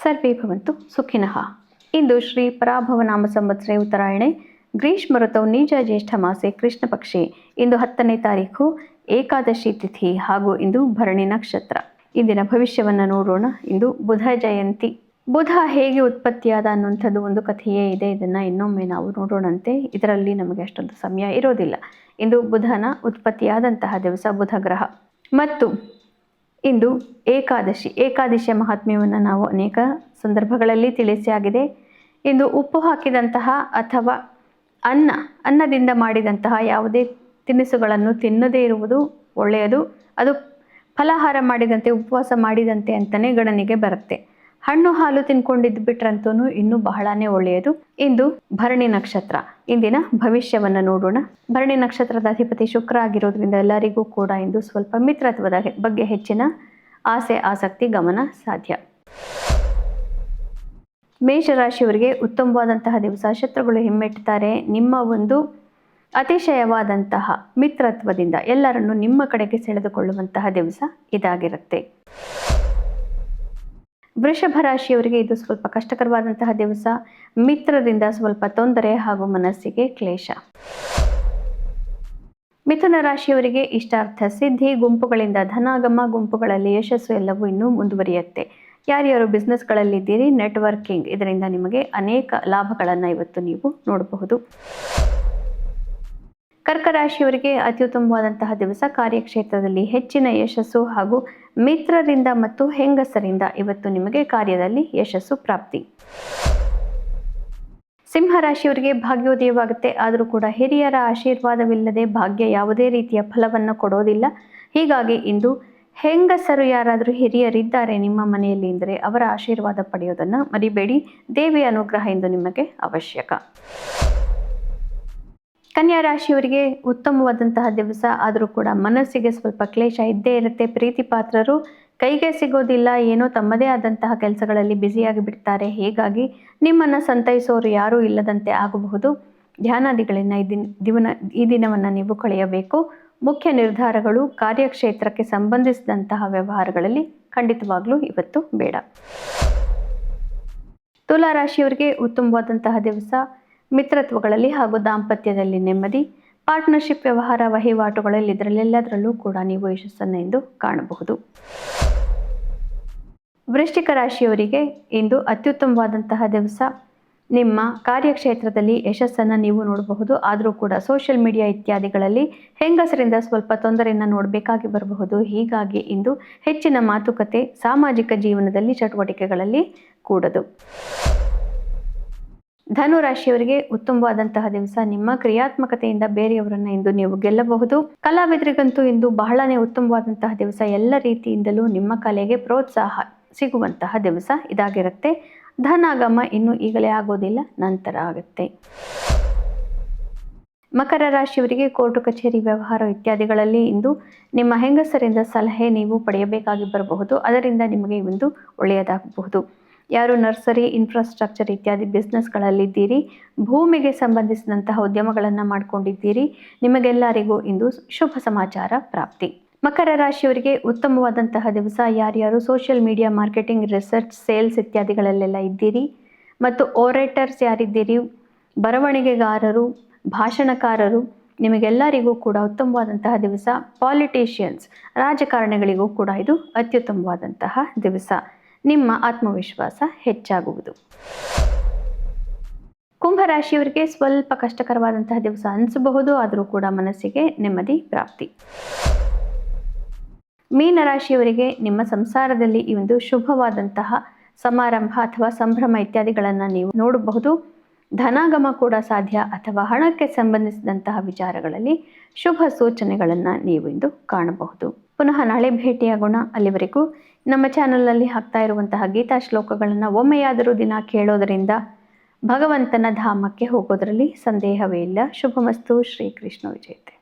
ಸರ್ವೇ ಭವಂತು ಸುಖಿನಃ. ಇಂದು ಶ್ರೀ ಪರಾಭವನಾಮ ಸಂವತ್ಸರೆ ಉತ್ತರಾಯಣೆ ಗ್ರೀಷ್ಮ ಋತೌ ನೀಚ ಜ್ಯೇಷ್ಠ ಮಾಸೆ ಕೃಷ್ಣ ಪಕ್ಷೆ. ಇಂದು 10ನೇ ತಾರೀಖು ಏಕಾದಶಿ ತಿಥಿ ಹಾಗೂ ಇಂದು ಭರಣಿ ನಕ್ಷತ್ರ. ಇಂದಿನ ಭವಿಷ್ಯವನ್ನು ನೋಡೋಣ. ಇಂದು ಬುಧ ಜಯಂತಿ. ಬುಧ ಹೇಗೆ ಉತ್ಪತ್ತಿಯಾದ ಅನ್ನುವಂಥದ್ದು ಒಂದು ಕಥೆಯೇ ಇದೆ. ಇದನ್ನು ಇನ್ನೊಮ್ಮೆ ನಾವು ನೋಡೋಣಂತೆ. ಇದರಲ್ಲಿ ನಮಗೆ ಅಷ್ಟೊಂದು ಸಮಯ ಇರೋದಿಲ್ಲ. ಇಂದು ಬುಧನ ಉತ್ಪತ್ತಿಯಾದಂತಹ ದಿವಸ ಬುಧ ಗ್ರಹ. ಮತ್ತು ಇಂದು ಏಕಾದಶಿಯ ಮಹಾತ್ಮ್ಯವನ್ನು ನಾವು ಅನೇಕ ಸಂದರ್ಭಗಳಲ್ಲಿ ತಿಳಿಸಿಯಾಗಿದೆ. ಇಂದು ಉಪ್ಪು ಹಾಕಿದಂತಹ ಅಥವಾ ಅನ್ನದಿಂದ ಮಾಡಿದಂತಹ ಯಾವುದೇ ತಿನಿಸುಗಳನ್ನು ತಿನ್ನದೇ ಇರುವುದು ಒಳ್ಳೆಯದು. ಅದು ಫಲಾಹಾರ ಮಾಡಿದಂತೆ, ಉಪವಾಸ ಮಾಡಿದಂತೆ ಅಂತಲೇ ಗಣನೆಗೆ ಬರುತ್ತೆ. ಹಣ್ಣು ಹಾಲು ತಿನ್ಕೊಂಡಿದ್ದು ಬಿಟ್ರಂತೂ ಇನ್ನೂ ಬಹಳನೇ ಒಳ್ಳೆಯದು. ಇಂದು ಭರಣಿ ನಕ್ಷತ್ರ. ಇಂದಿನ ಭವಿಷ್ಯವನ್ನು ನೋಡೋಣ. ಭರಣಿ ನಕ್ಷತ್ರದ ಅಧಿಪತಿ ಶುಕ್ರ ಆಗಿರೋದ್ರಿಂದ ಎಲ್ಲರಿಗೂ ಕೂಡ ಇಂದು ಸ್ವಲ್ಪ ಮಿತ್ರತ್ವದ ಬಗ್ಗೆ ಹೆಚ್ಚಿನ ಆಸೆ ಆಸಕ್ತಿ ಗಮನ ಸಾಧ್ಯ. ಮೇಷರಾಶಿಯವರಿಗೆ ಉತ್ತಮವಾದಂತಹ ದಿವಸ. ಶತ್ರುಗಳು ಹಿಮ್ಮೆಟ್ಟುತ್ತಾರೆ. ನಿಮ್ಮ ಒಂದು ಅತಿಶಯವಾದಂತಹ ಮಿತ್ರತ್ವದಿಂದ ಎಲ್ಲರನ್ನು ನಿಮ್ಮ ಕಡೆಗೆ ಸೆಳೆದುಕೊಳ್ಳುವಂತಹ ದಿವಸ ಇದಾಗಿರುತ್ತೆ. ವೃಷಭ ರಾಶಿಯವರಿಗೆ ಇದು ಸ್ವಲ್ಪ ಕಷ್ಟಕರವಾದಂತಹ ದಿವಸ. ಮಿತ್ರರಿಂದ ಸ್ವಲ್ಪ ತೊಂದರೆ ಹಾಗೂ ಮನಸ್ಸಿಗೆ ಕ್ಲೇಶ. ಮಿಥುನ ರಾಶಿಯವರಿಗೆ ಇಷ್ಟಾರ್ಥ ಸಿದ್ಧಿ, ಗುಂಪುಗಳಿಂದ ಧನಾಗಮ, ಗುಂಪುಗಳಲ್ಲಿ ಯಶಸ್ಸು ಎಲ್ಲವೂ ಇನ್ನೂ ಮುಂದುವರಿಯುತ್ತೆ. ಯಾರ್ಯಾರು ಬಿಸ್ನೆಸ್ಗಳಲ್ಲಿದ್ದೀರಿ, ನೆಟ್ವರ್ಕಿಂಗ್, ಇದರಿಂದ ನಿಮಗೆ ಅನೇಕ ಲಾಭಗಳನ್ನು ಇವತ್ತು ನೀವು ನೋಡಬಹುದು. ಕರ್ಕ ರಾಶಿಯವರಿಗೆ ಅತ್ಯುತ್ತಮವಾದಂತಹ ದಿವಸ. ಕಾರ್ಯಕ್ಷೇತ್ರದಲ್ಲಿ ಹೆಚ್ಚಿನ ಯಶಸ್ಸು ಹಾಗೂ ಮಿತ್ರರಿಂದ ಮತ್ತು ಹೆಂಗಸರಿಂದ ಇವತ್ತು ನಿಮಗೆ ಕಾರ್ಯದಲ್ಲಿ ಯಶಸ್ಸು ಪ್ರಾಪ್ತಿ. ಸಿಂಹರಾಶಿಯವರಿಗೆ ಭಾಗ್ಯೋದಯವಾಗುತ್ತೆ. ಆದರೂ ಕೂಡ ಹಿರಿಯರ ಆಶೀರ್ವಾದವಿಲ್ಲದೆ ಭಾಗ್ಯ ಯಾವುದೇ ರೀತಿಯ ಫಲವನ್ನು ಕೊಡೋದಿಲ್ಲ. ಹೀಗಾಗಿ ಇಂದು ಹೆಂಗಸರು ಯಾರಾದರೂ ಹಿರಿಯರಿದ್ದಾರೆ ನಿಮ್ಮ ಮನೆಯಲ್ಲಿ ಎಂದರೆ ಅವರ ಆಶೀರ್ವಾದ ಪಡೆಯೋದನ್ನು ಮರಿಬೇಡಿ. ದೇವಿಯ ಅನುಗ್ರಹ ಇಂದು ನಿಮಗೆ ಅವಶ್ಯಕ. ಕನ್ಯಾ ರಾಶಿಯವರಿಗೆ ಉತ್ತಮವಾದಂತಹ ದಿವಸ. ಆದರೂ ಕೂಡ ಮನಸ್ಸಿಗೆ ಸ್ವಲ್ಪ ಕ್ಲೇಶ ಇದ್ದೇ ಇರುತ್ತೆ. ಪ್ರೀತಿ ಪಾತ್ರರು ಕೈಗೆ ಸಿಗೋದಿಲ್ಲ. ಏನೋ ತಮ್ಮದೇ ಆದಂತಹ ಕೆಲಸಗಳಲ್ಲಿ ಬ್ಯುಸಿಯಾಗಿ ಬಿಡ್ತಾರೆ. ಹೀಗಾಗಿ ನಿಮ್ಮನ್ನು ಸಂತೈಸೋರು ಯಾರೂ ಇಲ್ಲದಂತೆ ಆಗಬಹುದು. ಧ್ಯಾನಾದಿಗಳಿಂದ ಈ ದಿನವನ್ನು ನೀವು ಕಳೆಯಬೇಕು. ಮುಖ್ಯ ನಿರ್ಧಾರಗಳು ಕಾರ್ಯಕ್ಷೇತ್ರಕ್ಕೆ ಸಂಬಂಧಿಸಿದಂತಹ ವ್ಯವಹಾರಗಳಲ್ಲಿ ಖಂಡಿತವಾಗ್ಲೂ ಇವತ್ತು ಬೇಡ. ತುಲಾ ರಾಶಿಯವರಿಗೆ ಉತ್ತಮವಾದಂತಹ ದಿವಸ. ಮಿತ್ರತ್ವಗಳಲ್ಲಿ ಹಾಗೂ ದಾಂಪತ್ಯದಲ್ಲಿ ನೆಮ್ಮದಿ. ಪಾರ್ಟ್ನರ್ಶಿಪ್ ವ್ಯವಹಾರ ವಹಿವಾಟುಗಳಲ್ಲಿ ಇದರಲ್ಲೆಲ್ಲದರಲ್ಲೂ ಕೂಡ ನೀವು ಯಶಸ್ಸನ್ನು ಇಂದು ಕಾಣಬಹುದು. ವೃಶ್ಚಿಕ ರಾಶಿಯವರಿಗೆ ಇಂದು ಅತ್ಯುತ್ತಮವಾದಂತಹ ದಿವಸ. ನಿಮ್ಮ ಕಾರ್ಯಕ್ಷೇತ್ರದಲ್ಲಿ ಯಶಸ್ಸನ್ನು ನೀವು ನೋಡಬಹುದು. ಆದರೂ ಕೂಡ ಸೋಷಿಯಲ್ ಮೀಡಿಯಾ ಇತ್ಯಾದಿಗಳಲ್ಲಿ ಹೆಂಗಸರಿಂದ ಸ್ವಲ್ಪ ತೊಂದರೆಯನ್ನು ನೋಡಬೇಕಾಗಿ ಬರಬಹುದು. ಹೀಗಾಗಿ ಇಂದು ಹೆಚ್ಚಿನ ಮಾತುಕತೆ ಸಾಮಾಜಿಕ ಜೀವನದಲ್ಲಿ ಚಟುವಟಿಕೆಗಳಲ್ಲಿ ಕೂಡದು. ಧನು ರಾಶಿಯವರಿಗೆ ಉತ್ತಮವಾದಂತಹ ದಿವಸ. ನಿಮ್ಮ ಕ್ರಿಯಾತ್ಮಕತೆಯಿಂದ ಬೇರೆಯವರನ್ನು ಇಂದು ನೀವು ಗೆಲ್ಲಬಹುದು. ಕಲಾವಿದರಿಗಂತೂ ಇಂದು ಬಹಳನೇ ಉತ್ತಮವಾದಂತಹ ದಿವಸ. ಎಲ್ಲ ರೀತಿಯಿಂದಲೂ ನಿಮ್ಮ ಕಲೆಗೆ ಪ್ರೋತ್ಸಾಹ ಸಿಗುವಂತಹ ದಿವಸ ಇದಾಗಿರುತ್ತೆ. ಧನಾಗಮ ಇನ್ನು ಈಗಲೇ ಆಗೋದಿಲ್ಲ, ನಂತರ ಆಗುತ್ತೆ. ಮಕರ ರಾಶಿಯವರಿಗೆ ಕೋರ್ಟು ಕಚೇರಿ ವ್ಯವಹಾರ ಇತ್ಯಾದಿಗಳಲ್ಲಿ ಇಂದು ನಿಮ್ಮ ಹೆಂಗಸರಿಂದ ಸಲಹೆ ನೀವು ಪಡೆಯಬೇಕಾಗಿ ಬರಬಹುದು. ಅದರಿಂದ ನಿಮಗೆ ಇಂದು ಒಳ್ಳೆಯದಾಗಬಹುದು. ಯಾರು ನರ್ಸರಿ, ಇನ್ಫ್ರಾಸ್ಟ್ರಕ್ಚರ್ ಇತ್ಯಾದಿ ಬಿಸ್ನೆಸ್ಗಳಲ್ಲಿದ್ದೀರಿ, ಭೂಮಿಗೆ ಸಂಬಂಧಿಸಿದಂತಹ ಉದ್ಯಮಗಳನ್ನು ಮಾಡಿಕೊಂಡಿದ್ದೀರಿ, ನಿಮಗೆಲ್ಲರಿಗೂ ಇಂದು ಶುಭ ಸಮಾಚಾರ ಪ್ರಾಪ್ತಿ. ಮಕರ ರಾಶಿಯವರಿಗೆ ಉತ್ತಮವಾದಂತಹ ದಿವಸ. ಯಾರ್ಯಾರು social media marketing, research, sales ಇತ್ಯಾದಿಗಳಲ್ಲೆಲ್ಲ ಇದ್ದೀರಿ ಮತ್ತು ಓರೇಟರ್ಸ್ ಯಾರಿದ್ದೀರಿ, ಬರವಣಿಗೆಗಾರರು, ಭಾಷಣಕಾರರು, ನಿಮಗೆಲ್ಲರಿಗೂ ಕೂಡ ಉತ್ತಮವಾದಂತಹ ದಿವಸ. ಪಾಲಿಟಿಷಿಯನ್ಸ್, ರಾಜಕಾರಣಿಗಳಿಗೂ ಕೂಡ ಇದು ಅತ್ಯುತ್ತಮವಾದಂತಹ ದಿವಸ. ನಿಮ್ಮ ಆತ್ಮವಿಶ್ವಾಸ ಹೆಚ್ಚಾಗುವುದು. ಕುಂಭರಾಶಿಯವರಿಗೆ ಸ್ವಲ್ಪ ಕಷ್ಟಕರವಾದಂತಹ ದಿವಸ ಅನಿಸಬಹುದು. ಆದರೂ ಕೂಡ ಮನಸ್ಸಿಗೆ ನೆಮ್ಮದಿ ಪ್ರಾಪ್ತಿ. ಮೀನರಾಶಿಯವರಿಗೆ ನಿಮ್ಮ ಸಂಸಾರದಲ್ಲಿ ಈ ಒಂದು ಶುಭವಾದಂತಹ ಸಮಾರಂಭ ಅಥವಾ ಸಂಭ್ರಮ ಇತ್ಯಾದಿಗಳನ್ನು ನೀವು ನೋಡಬಹುದು. ಧನಾಗಮ ಕೂಡ ಸಾಧ್ಯ ಅಥವಾ ಹಣಕ್ಕೆ ಸಂಬಂಧಿಸಿದಂತಹ ವಿಚಾರಗಳಲ್ಲಿ ಶುಭ ಸೂಚನೆಗಳನ್ನು ನೀವು ಇಂದು ಕಾಣಬಹುದು. ಪುನಃ ನಾಳೆ ಭೇಟಿಯಾಗೋಣ. ಅಲ್ಲಿವರೆಗೂ ನಮ್ಮ ಚಾನಲ್ನಲ್ಲಿ ಹಾಕ್ತಾ ಇರುವಂತಹ ಗೀತಾ ಶ್ಲೋಕಗಳನ್ನು ಒಮ್ಮೆಯಾದರೂ ದಿನ ಕೇಳೋದರಿಂದ ಭಗವಂತನ ಧಾಮಕ್ಕೆ ಹೋಗೋದರಲ್ಲಿ ಸಂದೇಹವೇ ಇಲ್ಲ. ಶುಭಮಸ್ತು. ಶ್ರೀಕೃಷ್ಣ ವಿಜಯತೆ.